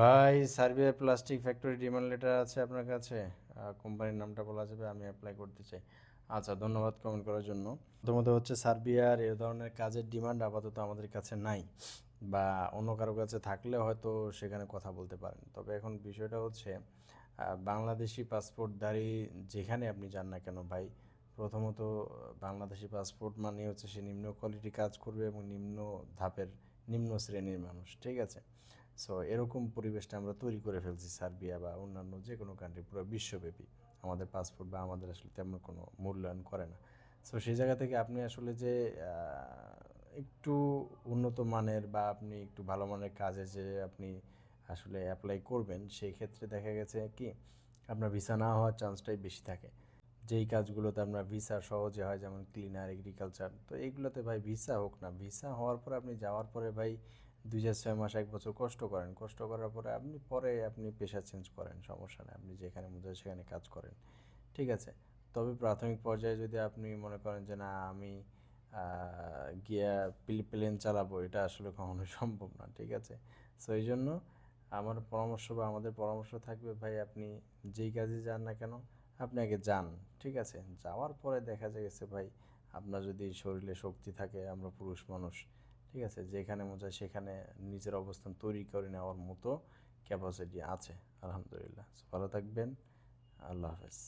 ভাই, Serbia plastic factory demand letter আছে আপনার কাছে? কোম্পানির নামটা বলা যাবে? আমি অ্যাপ্লাই করতে চাই। আচ্ছা, ধন্যবাদ কমেন্ট করার জন্য। প্রথমত হচ্ছে সার্বিয়ার এ ধরনের কাজের ডিমান্ড আপাতত আমাদের কাছে নাই, বা অন্য কারো কাছে থাকলে হয়তো সেখানে কথা বলতে পারেন। তবে এখন বিষয়টা হচ্ছে বাংলাদেশি পাসপোর্টধারী যেখানে আপনি যান না কেন ভাই, প্রথমত বাংলাদেশি পাসপোর্ট মানে হচ্ছে সে নিম্ন কোয়ালিটি কাজ করবে এবং নিম্ন ধাপের নিম্ন শ্রেণীর মানুষ, ঠিক আছে? সো এরকম পরিবেশটা আমরা তৈরি করে ফেলছি সার্বিয়া বা অন্যান্য যে কোনো কান্ট্রি, পুরো বিশ্বব্যাপী আমাদের পাসপোর্ট বা আমাদের আসলে তেমন কোনো মূল্যায়ন করে না। সো সেই জায়গা থেকে আপনি আসলে যে একটু উন্নত মানের বা আপনি একটু ভালো মানের কাজে যে আপনি আসলে অ্যাপ্লাই করবেন, সেই ক্ষেত্রে দেখা গেছে কি আপনার ভিসা না হওয়ার চান্সটাই বেশি থাকে। যেই কাজগুলোতে আপনার ভিসা সহজে হয়, যেমন ক্লিনার, এগ্রিকালচার, তো এইগুলোতে ভাই ভিসা হোক না, ভিসা হওয়ার পরে আপনি যাওয়ার পরে ভাই 2 6 মাস 1 বছর কষ্ট করেন, কষ্ট করার পরে আপনি পেশা চেঞ্জ করেন, সমস্যা নেই, আপনি যেখানে মন চায় সেখানে কাজ করেন, ঠিক আছে? তবে প্রাথমিক পর্যায়ে যদি আপনি মনে করেন যে না আমি গিয়া প্লেন চালাবো, এটা আসলে কখনোই সম্ভব না, ঠিক আছে? সো এই জন্য আমার পরামর্শ বা আমাদের পরামর্শ থাকবে ভাই, আপনি যেই কাজে যান না কেন আপনি আগে যান, ঠিক আছে? যাওয়ার পরে দেখা গেছে ভাই, আপনার যদি শরীরে শক্তি থাকে, আমরা পুরুষ মানুষ, ঠিক আছে, যেখানে মন চায় সেখানে নিজের অবস্থান তৈরি করে নেওয়ার মতো ক্যাপাসিটি আছে, আলহামদুলিল্লাহ। ভালো থাকবেন, আল্লাহ হাফেজ।